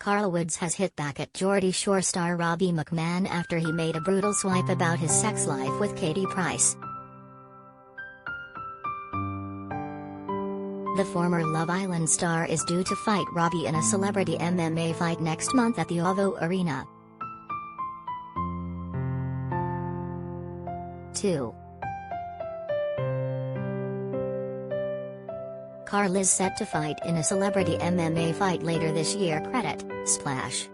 Carl Woods has hit back at Geordie Shore star Robbie McMahon after he made a brutal swipe about his sex life with Katie Price. The former Love Island star is due to fight Robbie in a celebrity MMA fight next month at the OVO Arena. 2. Carl is set to fight in a celebrity MMA fight later this year. Credit, Splash.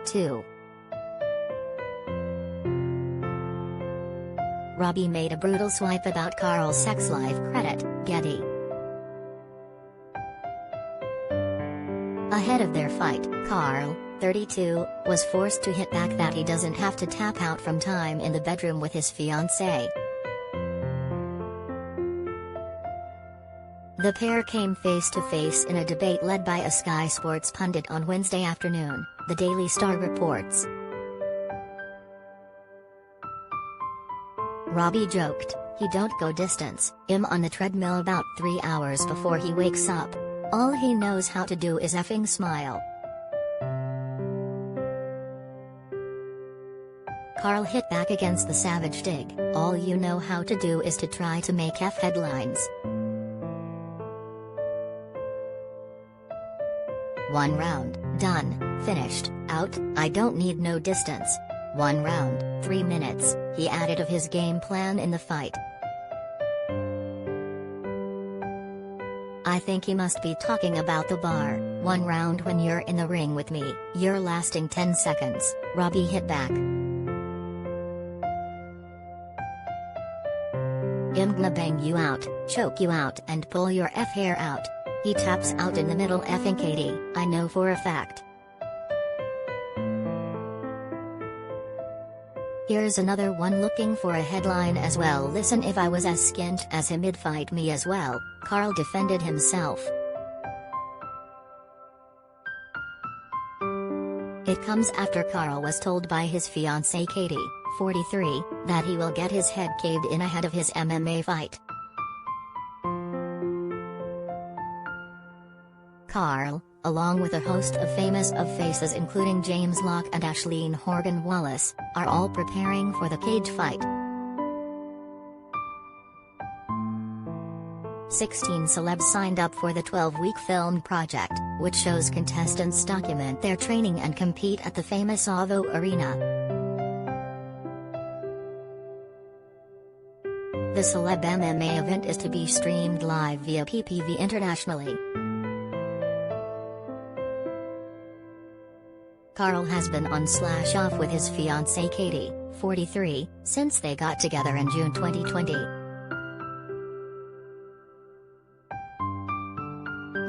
2. Robbie made a brutal swipe about Carl's sex life. Credit, Getty. Ahead of their fight, Carl, 32, was forced to hit back that he doesn't have to tap out from time in the bedroom with his fiancée. The pair came face-to-face in a debate led by a Sky Sports pundit on Wednesday afternoon, the Daily Star reports. Robbie joked, "He don't go distance, I'm on the treadmill about 3 hours before he wakes up. All he knows how to do is effing smile." Carl hit back against the savage dig, "All you know how to do is to try to make F headlines. 1 round, done, finished, out, I don't need no distance. 1 round, 3 minutes, he added of his game plan in the fight. I think he must be talking about the bar. 1 round when you're in the ring with me, you're lasting 10 seconds, Robbie hit back. I'm gonna bang you out, choke you out and pull your F hair out. He taps out in the middle effing Katie, I know for a fact. Here's another one looking for a headline as well. Listen, if I was as skint as him he'd fight me as well, Carl defended himself. It comes after Carl was told by his fiancée Katie, 43, that he will get his head caved in ahead of his MMA fight. Carl, along with a host of famous faces including James Locke and Ashleen Horgan-Wallace, are all preparing for the cage fight. 16 celebs signed up for the 12-week film project, which shows contestants document their training and compete at the famous OVO Arena. The celeb MMA event is to be streamed live via PPV internationally. Carl has been on /off with his fiancée Katie, 43, since they got together in June 2020.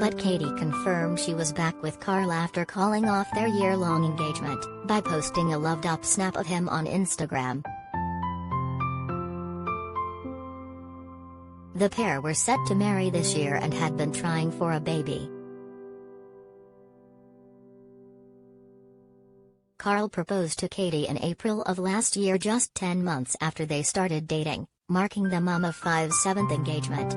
But Katie confirmed she was back with Carl after calling off their year-long engagement, by posting a loved-up snap of him on Instagram. The pair were set to marry this year and had been trying for a baby. Carl proposed to Katie in April of last year, just 10 months after they started dating, marking the mum of 5's 7th engagement.